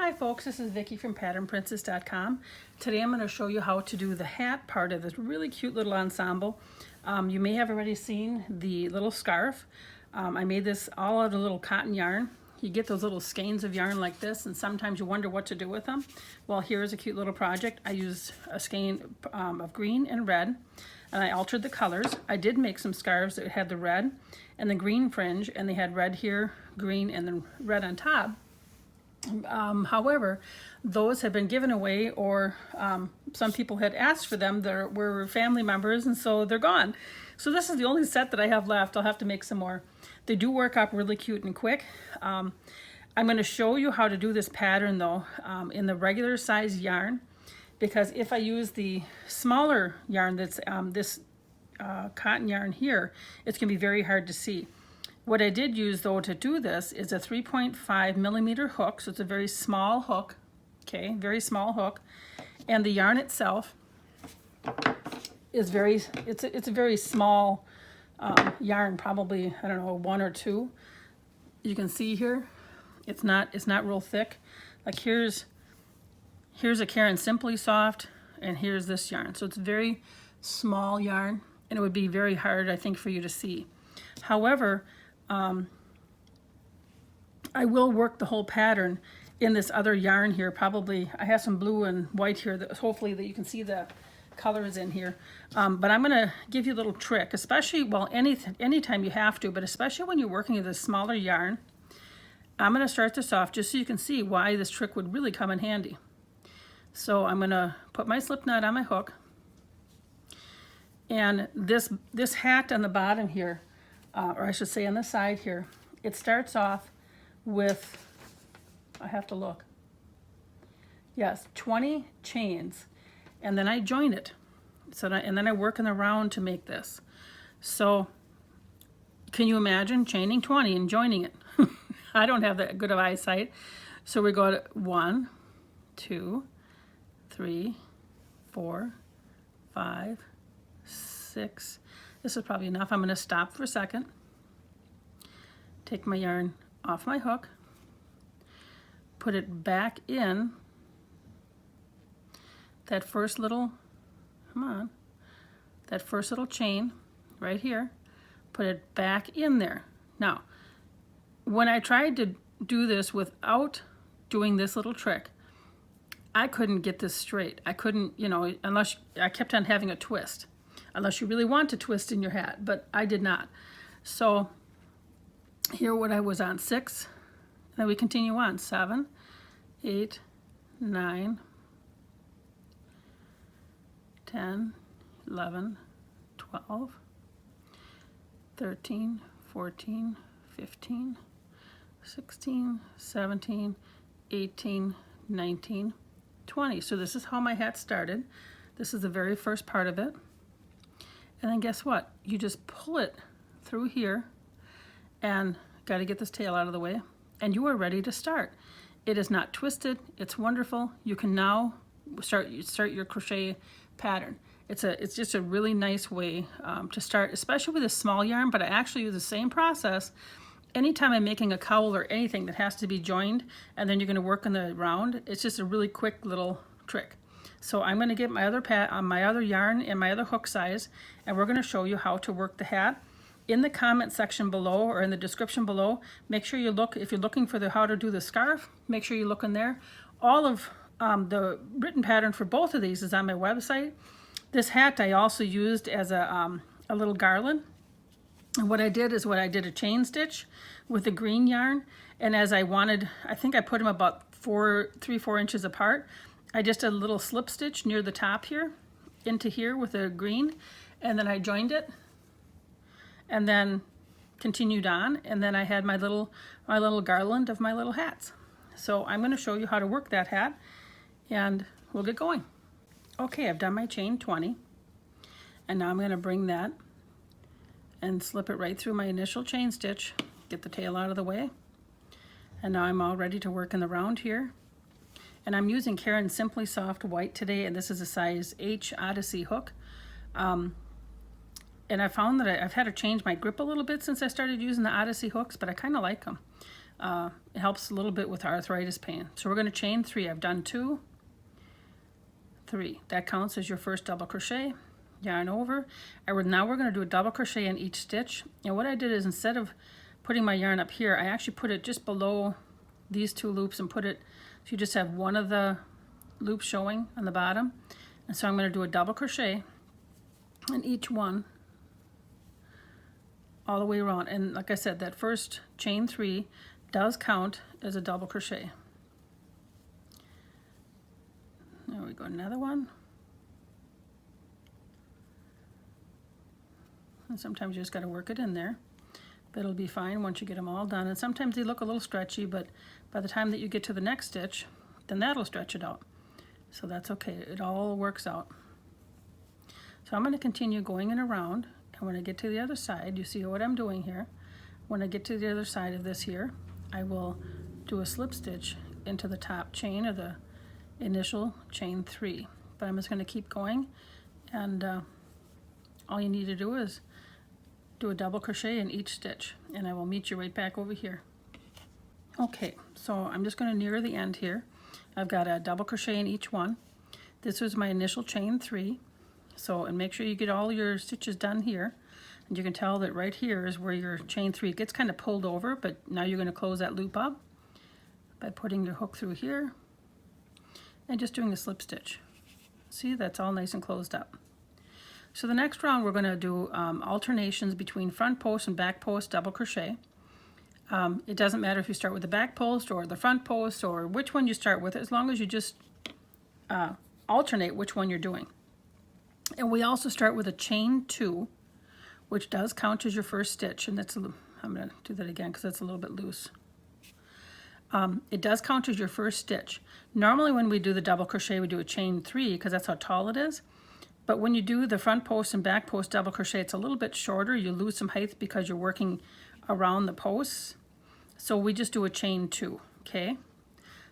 Hi folks, this is Vicki from patternprincess.com. Today I'm going to show you how to do the hat part of this really cute little ensemble. You may have already seen the little scarf. I made this all out of little cotton yarn. You get those little skeins of yarn like this, and sometimes you wonder what to do with them. Well, here's a cute little project. I used a skein of green and red, and I altered the colors. I did make some scarves that had the red and the green fringe, and they had red here, green, and then red on top. However, those have been given away, or some people had asked for them. They were family members, and so they're gone. So this is the only set that I have left. I'll have to make some more. They do work up really cute and quick. I'm going to show you how to do this pattern though in the regular size yarn, because if I use the smaller yarn that's this cotton yarn here, it's going to be very hard to see. What I did use though to do this is a 3.5 millimeter hook, so it's a very small hook, okay, very small hook, and the yarn itself is it's a very small yarn, probably, I don't know, 1 or 2. You can see here, it's not real thick. Like here's a Caron Simply Soft, and here's this yarn, so it's very small yarn, and it would be very hard, I think, for you to see. However, I will work the whole pattern in this other yarn here. Probably I have some blue and white here that hopefully that you can see the colors in here. But I'm going to give you a little trick, especially, well, anytime you have to, but especially when you're working with a smaller yarn. I'm going to start this off just so you can see why this trick would really come in handy. So I'm going to put my slip knot on my hook, and this hat on the bottom here, or I should say on the side here, it starts off with, I have to look, yes, 20 chains, and then I join it. And then I work in the round to make this. So can you imagine chaining 20 and joining it? I don't have that good of eyesight. So we go to 1, 2, 3, 4, 5, 6. This is probably enough. I'm going to stop for a second, take my yarn off my hook, put it back in that first little, that first little chain right here, put it back in there. Now, when I tried to do this without doing this little trick, I couldn't get this straight. I couldn't, unless I kept on having a twist. Unless you really want to twist in your hat, but I did not. So here what I was on 6, then we continue on 7, 8, 9, 10, 11, 12, 13, 14, 15, 16, 17, 18, 19, 20. So this is how my hat started. This is the very first part of it. And then guess what? You just pull it through here, and got to get this tail out of the way, and you are ready to start. It is not twisted. It's wonderful. You can now start your crochet pattern. It's just a really nice way to start, especially with a small yarn, but I actually use the same process anytime I'm making a cowl or anything that has to be joined, and then you're going to work in the round. It's just a really quick little trick. So I'm going to get my other yarn and my other hook size, and we're going to show you how to work the hat. In the comment section below, or in the description below, make sure you look, if you're looking for how to do the scarf, make sure you look in there. All of the written pattern for both of these is on my website. This hat I also used as a little garland. And what I did is a chain stitch with the green yarn, and as I wanted, I think I put them about 3-4 inches apart. I just did a little slip stitch near the top here into here with a green, and then I joined it and then continued on, and then I had my little garland of my little hats. So I'm going to show you how to work that hat, and we'll get going. Okay, I've done my chain 20, and now I'm going to bring that and slip it right through my initial chain stitch, get the tail out of the way, and now I'm all ready to work in the round here. And I'm using Caron Simply Soft White today, and this is a size H Odyssey hook. And I found that I've had to change my grip a little bit since I started using the Odyssey hooks, but I kind of like them. It helps a little bit with arthritis pain. So we're going to chain 3. I've done 2, 3. That counts as your first double crochet. Yarn over. Now we're going to do a double crochet in each stitch. And what I did is, instead of putting my yarn up here, I actually put it just below these 2 loops and put it so you just have one of the loops showing on the bottom. And so I'm going to do a double crochet in each one all the way around. And like I said, that first chain 3 does count as a double crochet. There we go, another one. And sometimes you just got to work it in there, but it'll be fine once you get them all done. And sometimes they look a little stretchy, but by the time that you get to the next stitch, then that'll stretch it out. So that's okay, it all works out. So I'm going to continue going in around, and when I get to the other side, you see what I'm doing here. When I get to the other side of this here, I will do a slip stitch into the top chain of the initial chain 3. But I'm just going to keep going, and all you need to do is do a double crochet in each stitch, and I will meet you right back over here. Okay, so I'm just going to near the end here. I've got a double crochet in each one. This was my initial chain 3. So, and make sure you get all your stitches done here. And you can tell that right here is where your chain 3 gets kind of pulled over, but now you're going to close that loop up by putting your hook through here and just doing a slip stitch. See, that's all nice and closed up. So the next round we're going to do alternations between front post and back post double crochet. It doesn't matter if you start with the back post or the front post or which one you start with, as long as you just alternate which one you're doing. And we also start with a chain 2, which does count as your first stitch. And that's I'm going to do that again because it's a little bit loose. It does count as your first stitch. Normally when we do the double crochet, we do a chain 3 because that's how tall it is. But when you do the front post and back post double crochet, it's a little bit shorter. You lose some height because you're working around the posts. So we just do a chain 2, okay?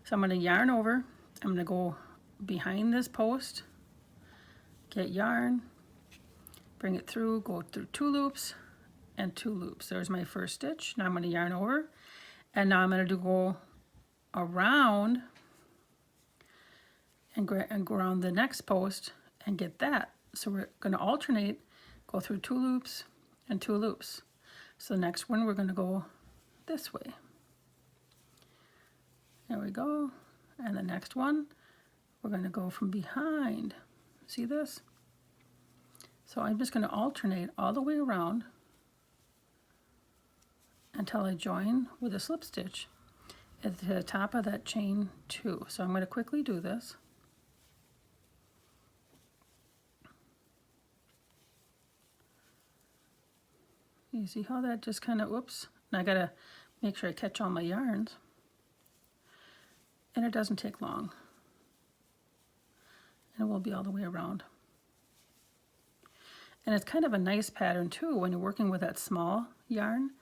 So I'm going to yarn over. I'm going to go behind this post, get yarn, bring it through, go through 2 loops and 2 loops. There's my first stitch. Now I'm going to yarn over, and now I'm going to go around and go around the next post and get that. So we're going to alternate, go through 2 loops and 2 loops. So the next one we're going to go this way. There we go. And the next one we're going to go from behind. See this? So I'm just going to alternate all the way around until I join with a slip stitch at the top of that chain 2. So I'm going to quickly do this. You see how that just kind of, whoops, and I got to make sure I catch all my yarns. And it doesn't take long. And it will be all the way around. And it's kind of a nice pattern too when you're working with that small yarn,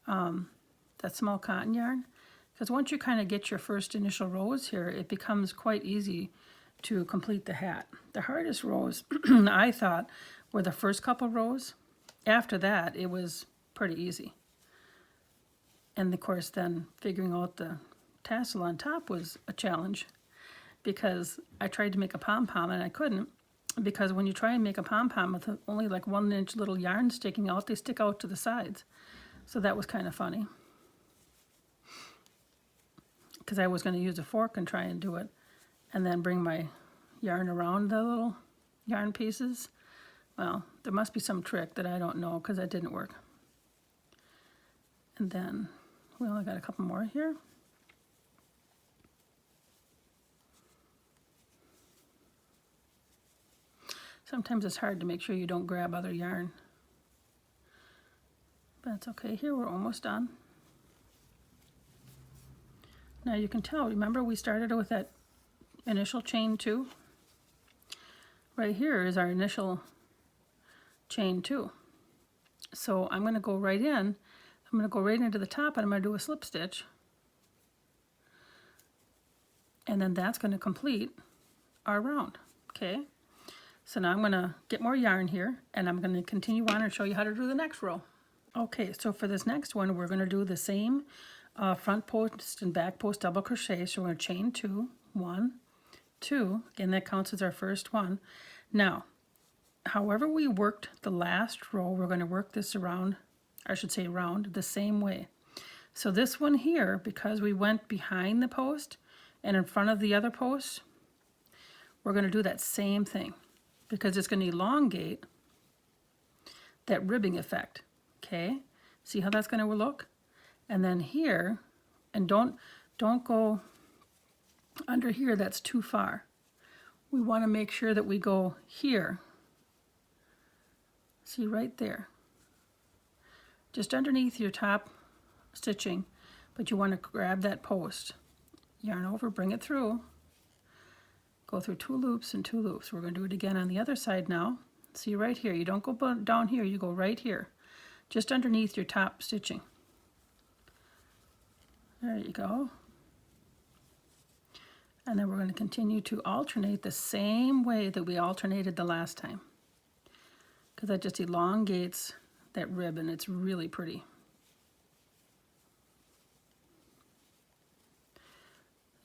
that small cotton yarn, because once you kind of get your first initial rows here, it becomes quite easy to complete the hat. The hardest rows, I thought, were the first couple rows. After that, it was pretty easy. And of course, then figuring out the tassel on top was a challenge, because I tried to make a pom-pom and I couldn't, because when you try and make a pom-pom with only like 1-inch little yarn sticking out, they stick out to the sides. So that was kind of funny, because I was going to use a fork and try and do it and then bring my yarn around the little yarn pieces. Well, there must be some trick that I don't know, because that didn't work. And then we only got a couple more here. Sometimes it's hard to make sure you don't grab other yarn. But it's okay. Here we're almost done. Now you can tell, remember we started with that initial chain 2? Right here is our initial chain 2. So I'm going to go right in. I'm going to go right into the top, and I'm going to do a slip stitch. And then that's going to complete our round, okay? So now I'm going to get more yarn here, and I'm going to continue on and show you how to do the next row. Okay, so for this next one, we're going to do the same front post and back post double crochet. So we're going to chain 2, 1, 2. Again, that counts as our first one. Now, however we worked the last row, we're going to work this around, I should say round, the same way. So this one here, because we went behind the post and in front of the other post, we're going to do that same thing because it's going to elongate that ribbing effect. Okay, see how that's going to look? And then here, and don't go under here, that's too far. We want to make sure that we go here. See right there. Just underneath your top stitching, but you want to grab that post. Yarn over, bring it through. Go through 2 loops and 2 loops. We're going to do it again on the other side now. See right here, you don't go down here, you go right here. Just underneath your top stitching. There you go. And then we're going to continue to alternate the same way that we alternated the last time, because that just elongates that rib and it's really pretty.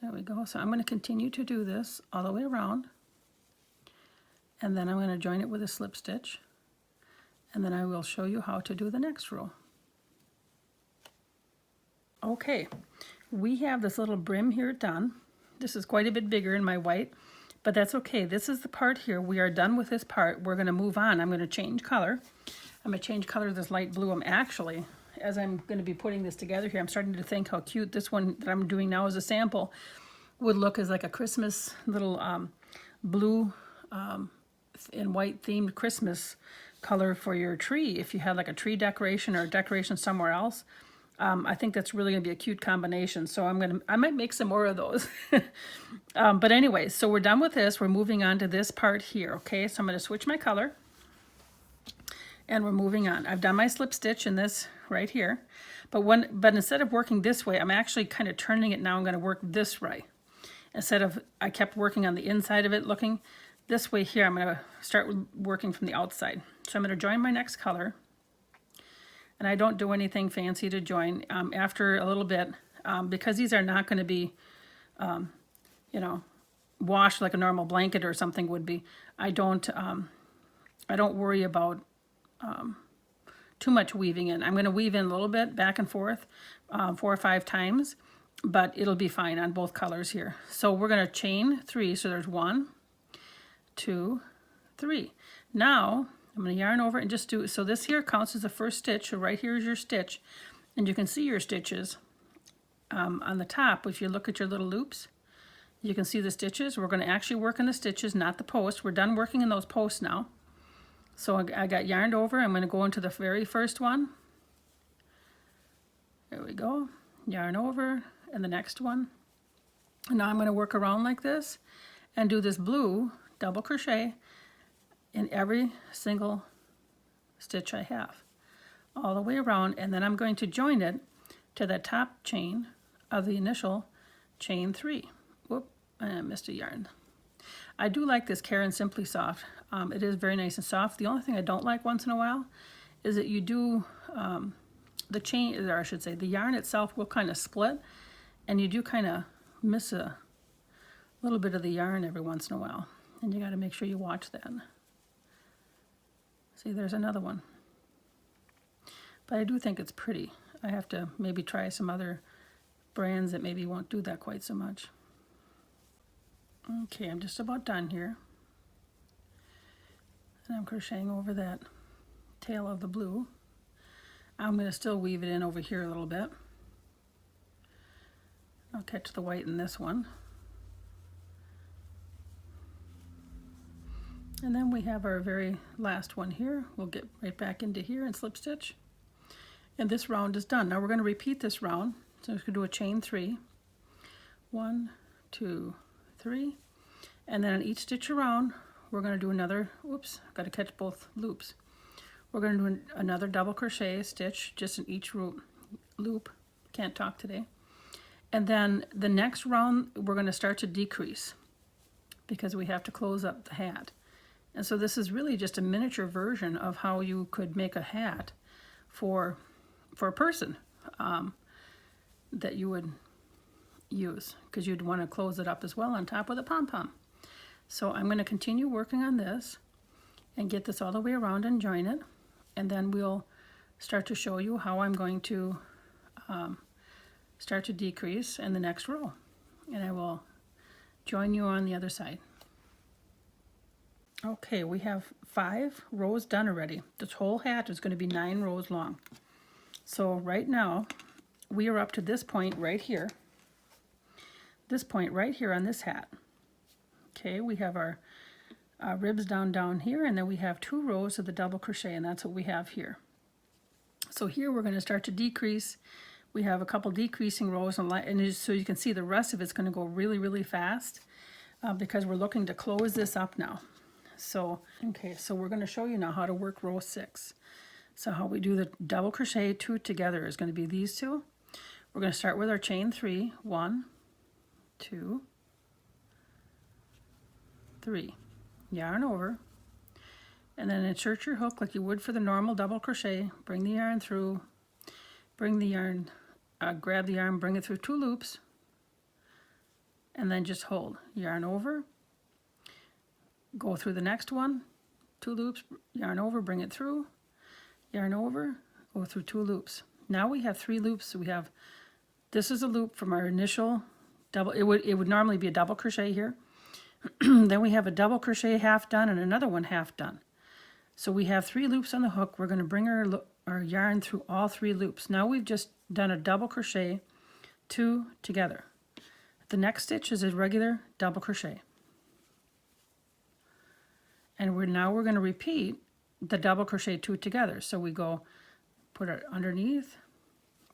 There we go. So I'm going to continue to do this all the way around, and then I'm going to join it with a slip stitch, and then I will show you how to do the next row. Okay, we have this little brim here done. This is quite a bit bigger in my white, but that's okay. This is the part here. We are done with this part. We're going to move on. I'm going to change color. I'm going to change color to this light blue. I'm actually, as I'm going to be putting this together here, I'm starting to think how cute this one that I'm doing now as a sample would look as like a Christmas little blue and white themed Christmas color for your tree. If you had like a tree decoration or a decoration somewhere else, I think that's really going to be a cute combination. So I might make some more of those. But anyway, so we're done with this. We're moving on to this part here. Okay, so I'm going to switch my color. And we're moving on. I've done my slip stitch in this right here. But instead of working this way, I'm actually kind of turning it now. I'm going to work this way. Instead of, I kept working on the inside of it looking this way here, I'm going to start working from the outside. So I'm going to join my next color. And I don't do anything fancy to join after a little bit, because these are not going to be, you know, washed like a normal blanket or something would be. I don't worry about too much weaving in. I'm going to weave in a little bit back and forth 4 or 5 times, but it'll be fine on both colors here. So we're going to chain 3. So there's 1, 2, 3. Now I'm going to yarn over and just do, so this here counts as the first stitch. So right here is your stitch, and you can see your stitches on the top. If you look at your little loops, you can see the stitches. We're going to actually work in the stitches, not the posts. We're done working in those posts now. So I got yarned over. I'm going to go into the very first one. There we go. Yarn over, and the next one. And now I'm going to work around like this and do this blue double crochet in every single stitch I have all the way around, and then I'm going to join it to the top chain of the initial chain 3. Whoop, I missed a yarn. I do like this Caron Simply Soft. It is very nice and soft. The only thing I don't like once in a while is that you do the chain, or I should say the yarn itself will kind of split, and you do kind of miss a little bit of the yarn every once in a while, and you got to make sure you watch that. See, there's another one. But I do think it's pretty. I have to maybe try some other brands that maybe won't do that quite so much. Okay, I'm just about done here. And I'm crocheting over that tail of the blue. I'm going to still weave it in over here a little bit. I'll catch the white in this one. And then we have our very last one here. We'll get right back into here and slip stitch. And this round is done. Now we're going to repeat this round. So we're going to do a chain 3. 1, 2, 3. And then on each stitch around, we're going to do another, oops, I've got to catch both loops. We're going to do another double crochet stitch just in each loop. Can't talk today. And then the next round, we're going to start to decrease because we have to close up the hat. And so this is really just a miniature version of how you could make a hat for a person. that you would use, because you'd want to close it up as well on top with a pom-pom. So I'm going to continue working on this and get this all the way around and join it, and then we'll start to show you how I'm going to start to decrease in the next row, and I will join you on the other side. Okay, we have 5 rows done already. This whole hat is going to be 9 rows long. So right now we are up to this point right here. This point right here on this hat. Okay, we have our ribs down here, and then we have 2 rows of the double crochet, and that's what we have here. So here we're going to start to decrease. We have a couple decreasing rows, and so you can see the rest of it's going to go really, really fast because we're looking to close this up now. So, okay, so we're going to show you now how to work row 6. So how we do the double crochet 2 together is going to be these 2. We're going to start with our chain 3, 1, 2, 3. Yarn over, and then insert your hook like you would for the normal double crochet. Bring the yarn through, bring the yarn, grab the yarn, bring it through 2 loops, and then just hold. Yarn over, go through the next one, 2 loops, yarn over, bring it through, yarn over, go through 2 loops. Now we have 3 loops. So we have, this is a loop from our initial double, it would normally be a double crochet here. Then we have a double crochet half done and another one half done. So we have 3 loops on the hook. We're going to bring our yarn through all 3 loops. Now we've just done a double crochet 2 together. The next stitch is a regular double crochet. And now we're going to repeat the double crochet 2 together. So we go, put it underneath,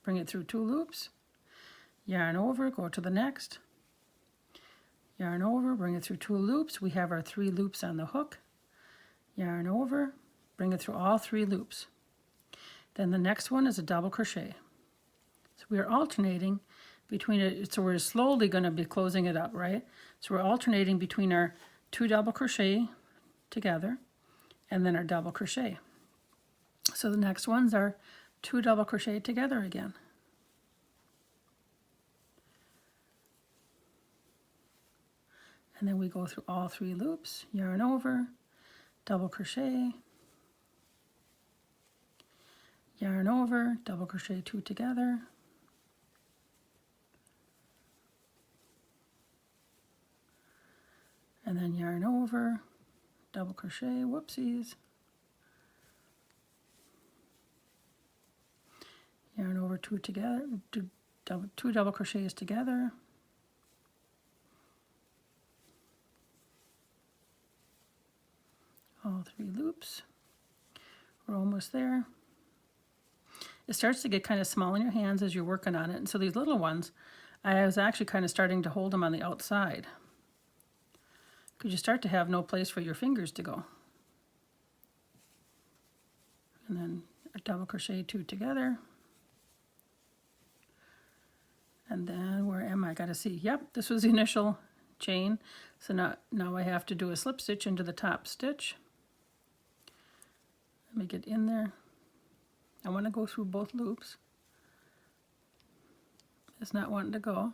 bring it through 2 loops, yarn over, go to the next, yarn over, bring it through 2 loops. We have our 3 loops on the hook, yarn over, bring it through all 3 loops. Then the next one is a double crochet. So we are alternating between it, so we're slowly going to be closing it up, right? So we're alternating between our 2 double crochet together and then our double crochet. So the next ones are 2 double crochet together again. And then we go through all 3 loops, yarn over, double crochet, yarn over, double crochet 2 together, and then yarn over, double crochet, whoopsies, yarn over 2 together, 2 double crochets together, all 3 loops. We're almost there. It starts to get kind of small in your hands as you're working on it, and so these little ones, I was actually kind of starting to hold them on the outside because you start to have no place for your fingers to go. And then a double crochet 2 together. And then where am I? Got to see. Yep, this was the initial chain. So now I have to do a slip stitch into the top stitch. Let me get in there. I want to go through both loops. It's not wanting to go.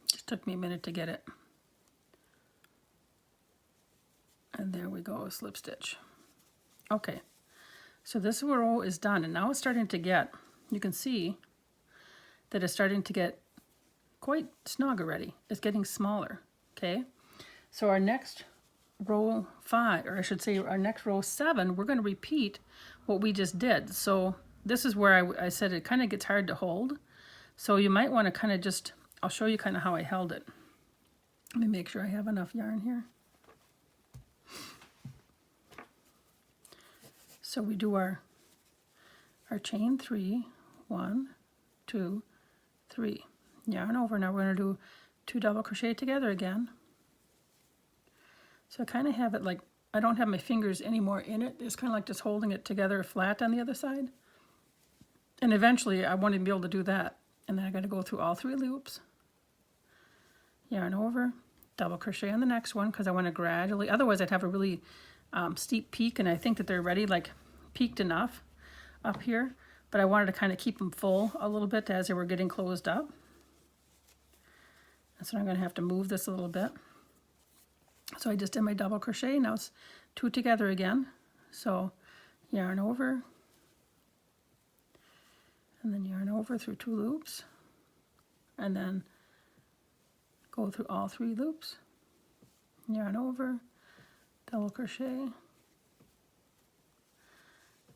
Just took me a minute to get it. And there we go, a slip stitch. Okay, so this row is done, and now it's starting to get, you can see that it's starting to get quite snug already. It's getting smaller, okay? So our next row 5, or I should say our next row 7, we're going to repeat what we just did. So this is where I said it kind of gets hard to hold. So you might want to kind of just, I'll show you kind of how I held it. Let me make sure I have enough yarn here. So we do our chain 3, 1, 2, 3. Yarn over. Now we're going to do 2 double crochet together again. So I kind of have it like, I don't have my fingers anymore in it. It's kind of like just holding it together flat on the other side. And eventually I want to be able to do that. And then I got to go through all 3 loops. Yarn over, double crochet on the next one because I want to gradually, otherwise I'd have a really steep peak, and I think that they're already like peaked enough up here, but I wanted to kind of keep them full a little bit as they were getting closed up. And so I'm going to have to move this a little bit. So I just did my double crochet. Now it's 2 together again. So yarn over, and then yarn over through 2 loops, and then go through all 3 loops, yarn over, double crochet, and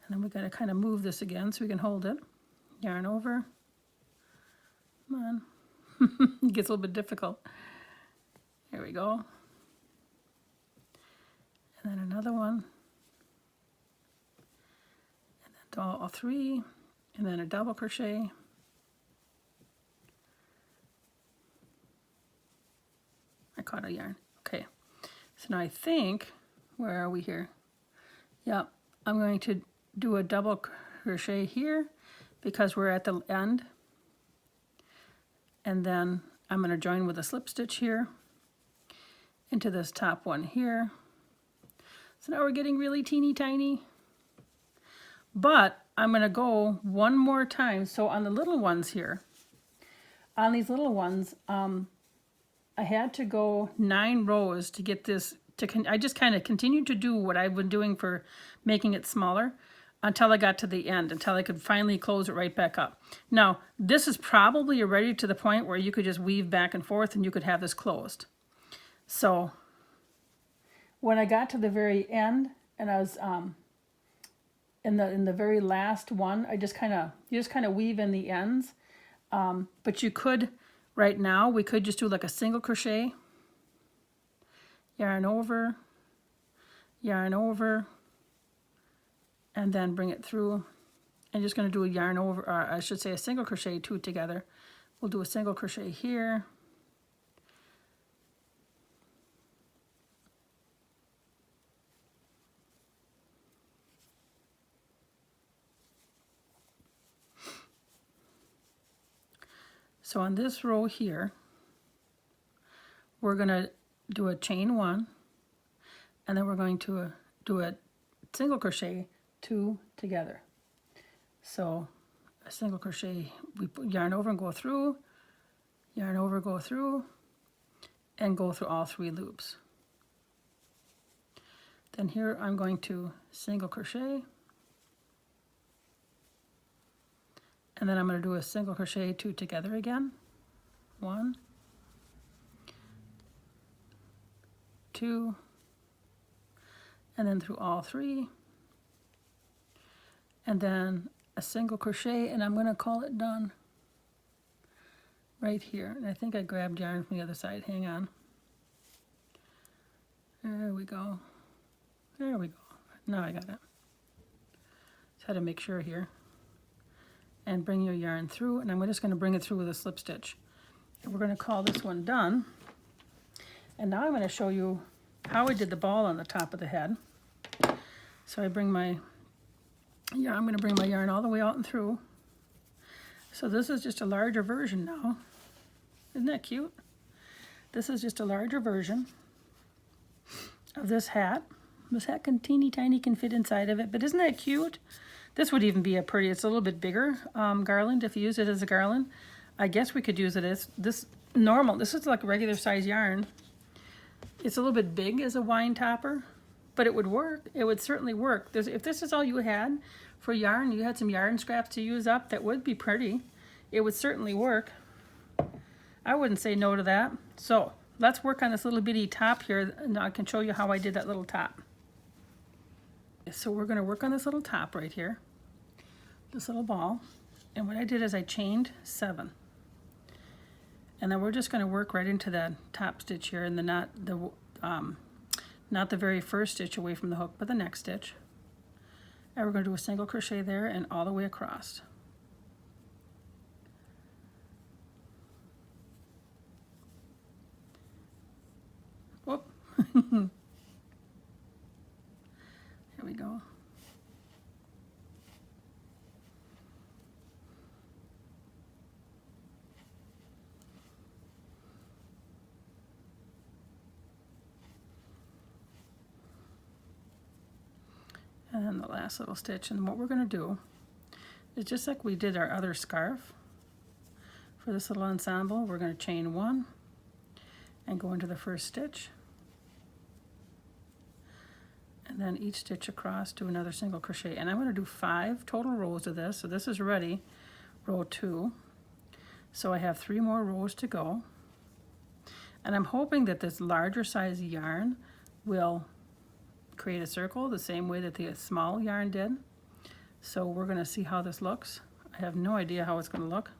then we got to kind of move this again so we can hold it. Yarn over, come on, it gets a little bit difficult. Here we go, and then another one, and then all 3, and then a double crochet, I caught a yarn. Okay, so now I think, where are we here? Yep, I'm going to do a double crochet here because we're at the end, and then I'm going to join with a slip stitch here into this top one here. So now we're getting really teeny tiny, but I'm going to go one more time. So on the little ones here, on these little ones, I had to go 9 rows to get this to, I just kind of continued to do what I've been doing for making it smaller until I got to the end, until I could finally close it right back up. Now, this is probably already to the point where you could just weave back and forth and you could have this closed. So when I got to the very end and I was in the very last one, you just kind of weave in the ends. But you could, right now, we could just do like a single crochet, yarn over, and then bring it through. I'm just going to do a yarn over, or I should say a single crochet 2 together. We'll do a single crochet here, so on this row here, we're going to do a chain 1, and then we're going to do a single crochet 2 together. So a single crochet, we put yarn over and go through, yarn over, go through, and go through all 3 loops. Then here I'm going to single crochet, and then I'm going to do a single crochet 2 together again. 1, 2, and then through all 3, and then a single crochet, and I'm going to call it done right here. And I think I grabbed yarn from the other side. Hang on. There we go. There we go. Now I got it. Just had to make sure here. And bring your yarn through, and I'm just going to bring it through with a slip stitch. And we're going to call this one done. And now I'm going to show you how I did the ball on the top of the head. So I bring my yarn, I'm going to bring my yarn all the way out and through. So this is just a larger version now. Isn't that cute? This is just a larger version of this hat. This hat can teeny tiny can fit inside of it, but isn't that cute? This would even be a pretty, it's a little bit bigger garland if you use it as a garland. I guess we could use it as this normal. This is like regular size yarn. It's a little bit big as a wine topper, but it would work. It would certainly work. If this is all you had for yarn, you had some yarn scraps to use up, that would be pretty. It would certainly work. I wouldn't say no to that. So let's work on this little bitty top here, and I can show you how I did that little top. So we're going to work on this little top right here, this little ball. And what I did is I chained 7. And then we're just going to work right into the top stitch here, and not the very first stitch away from the hook, but the next stitch. And we're going to do a single crochet there and all the way across. Whoop. There we go. then the last little stitch. And what we're going to do is just like we did our other scarf for this little ensemble, we're going to chain 1 and go into the first stitch, and then each stitch across do another single crochet. And I'm going to do 5 total rows of this. So this is ready, row 2. So I have 3 more rows to go. And I'm hoping that this larger size yarn will create a circle the same way that the small yarn did. So we're going to see how this looks. I have no idea how it's going to look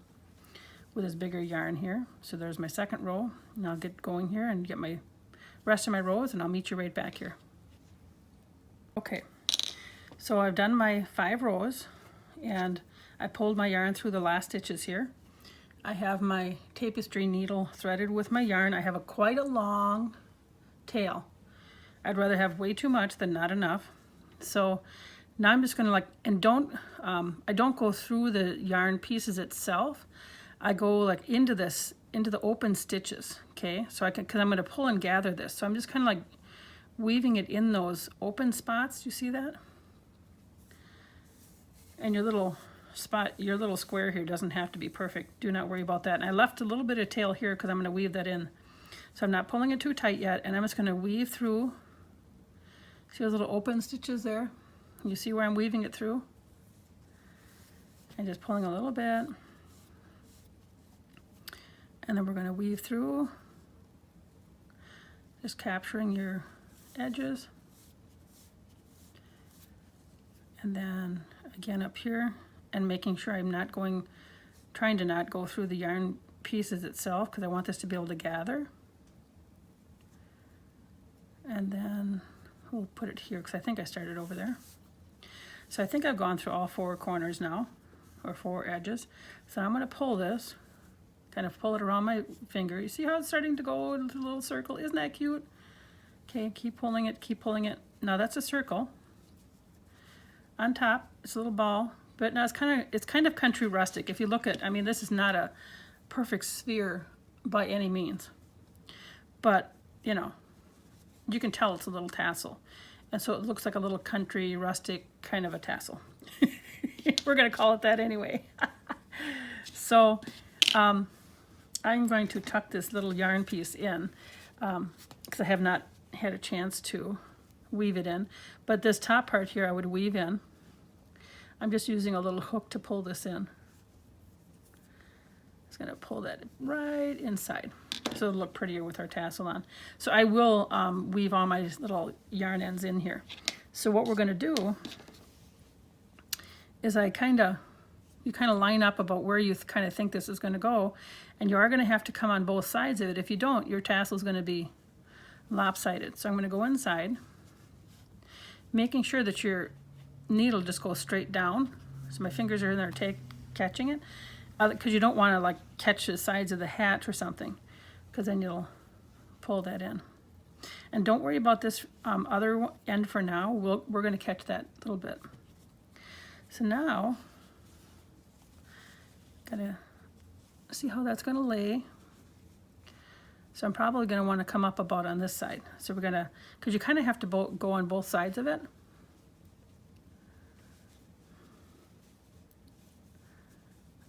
with this bigger yarn here. So there's my second row, and I'll get going here and get my rest of my rows, and I'll meet you right back here. Okay, so I've done my 5 rows, and I pulled my yarn through the last stitches here. I have my tapestry needle threaded with my yarn. I have quite a long tail. I'd rather have way too much than not enough. So now I'm just gonna I don't go through the yarn pieces itself. I go into the open stitches, okay? So because I'm gonna pull and gather this. So I'm just kind of like weaving it in those open spots. Do you see that? And your little square here doesn't have to be perfect. Do not worry about that. And I left a little bit of tail here because I'm going to weave that in. So I'm not pulling it too tight yet, and I'm just going to weave through. See those little open stitches there? You see where I'm weaving it through? And just pulling a little bit. And then we're going to weave through, just capturing your edges. And then again up here, and making sure I'm not trying to not go through the yarn pieces itself, because I want this to be able to gather. And then we'll put it here because I think I started over there. So I think I've gone through all 4 corners now, or 4 edges. So I'm going to pull this, kind of pull it around my finger. You see how it's starting to go into a little circle? Isn't that cute? Okay, keep pulling it, keep pulling it. Now that's a circle. On top, it's a little ball. But now it's kind of country rustic. If you look at, I mean, this is not a perfect sphere by any means. But, you know, you can tell it's a little tassel. And so it looks like a little country rustic kind of a tassel. We're going to call it that anyway. So I'm going to tuck this little yarn piece in because I have not had a chance to weave it in. But this top part here I would weave in. I'm just using a little hook to pull this in. Just going to pull that right inside so it'll look prettier with our tassel on. So I will weave all my little yarn ends in here. So what we're going to do is you kind of line up about where you kind of think this is going to go, and you are going to have to come on both sides of it. If you don't, your tassel is going to be lopsided. So I'm going to go inside, making sure that your needle just goes straight down. So my fingers are in there catching it, because you don't want to catch the sides of the hat or something, because then you'll pull that in. And don't worry about this other end for now. We're going to catch that a little bit. So now, gotta see how that's going to lay. So I'm probably going to want to come up about on this side. So we're going to, because you kind of have to go on both sides of it.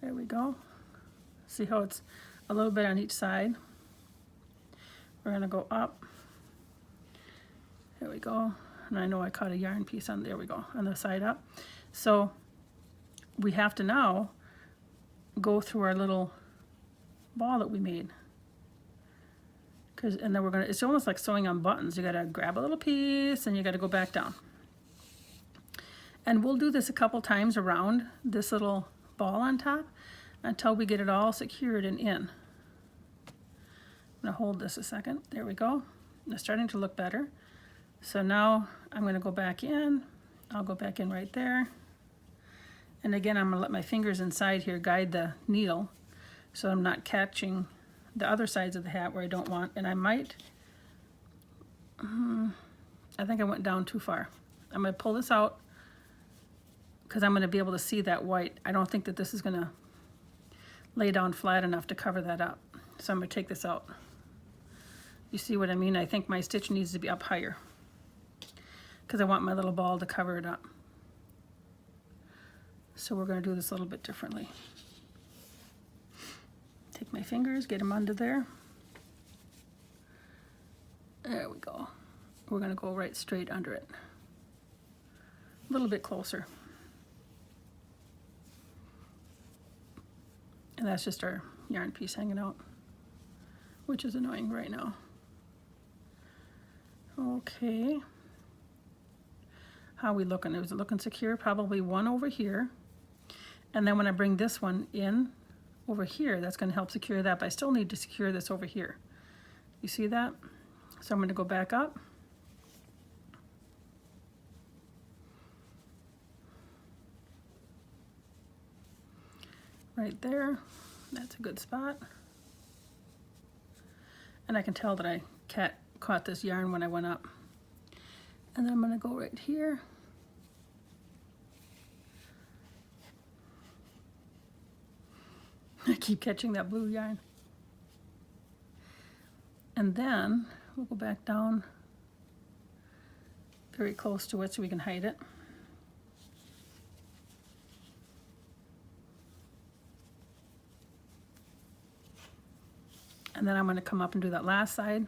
There we go. See how it's a little bit on each side. We're going to go up. There we go. And I know I caught a yarn piece on, there we go, on the side up. So we have to now go through our little ball that we made. And then it's almost like sewing on buttons. You got to grab a little piece and you got to go back down. And we'll do this a couple times around this little ball on top until we get it all secured and in. I'm going to hold this a second. There we go. It's starting to look better. So now I'm going to go back in. I'll go back in right there. And again, I'm going to let my fingers inside here guide the needle so I'm not catching the other sides of the hat where I don't want. And I might, I think I went down too far. I'm going to pull this out because I'm going to be able to see that white. I don't think that this is going to lay down flat enough to cover that up. So I'm going to take this out. You see what I mean? I think my stitch needs to be up higher because I want my little ball to cover it up. So we're going to do this a little bit differently. Take my fingers, get them under there. There we go. We're going to go right straight under it. A little bit closer. And that's just our yarn piece hanging out, which is annoying right now. Okay. How are we looking? Is it looking secure? Probably one over here. And then when I bring this one in over here, that's going to help secure that, but I still need to secure this over here. You see that? So I'm going to go back up. Right there. That's a good spot. And I can tell that I caught this yarn when I went up. And then I'm going to go right here. I keep catching that blue yarn. And then we'll go back down very close to it so we can hide it. And then I'm going to come up and do that last side.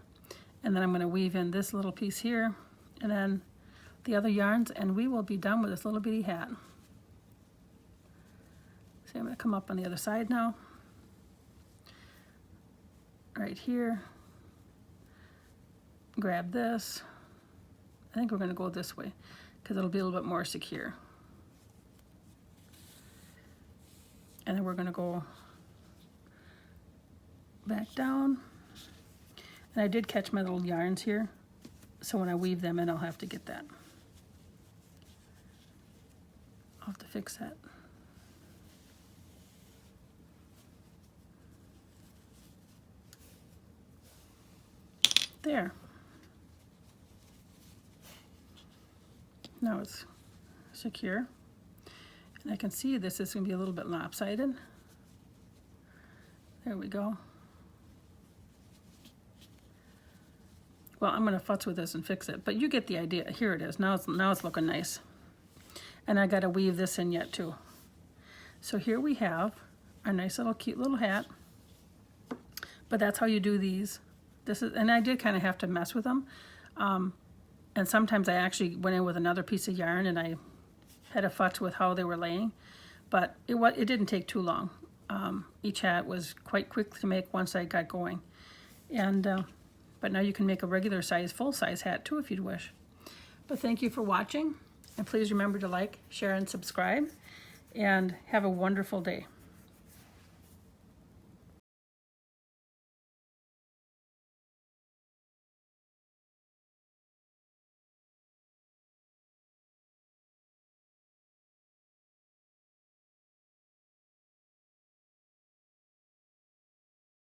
And then I'm going to weave in this little piece here and then the other yarns, and we will be done with this little bitty hat. So I'm going to come up on the other side now. Right here. Grab this. I think we're going to go this way because it'll be a little bit more secure. And then we're going to go back down. And I did catch my little yarns here, so when I weave them in, I'll have to get that. I'll have to fix that. There. Now it's secure. And I can see this is going to be a little bit lopsided. There we go. Well, I'm going to futz with this and fix it, but you get the idea. Here it is. Now it's looking nice. And I got to weave this in yet too. So here we have our nice little cute little hat. But that's how you do these. This is, and I did kind of have to mess with them. And sometimes I actually went in with another piece of yarn and I had a futz with how they were laying. But it didn't take too long. Each hat was quite quick to make once I got going. And but now you can make a regular size, full size hat too if you'd wish. But thank you for watching, and please remember to like, share, and subscribe, and have a wonderful day.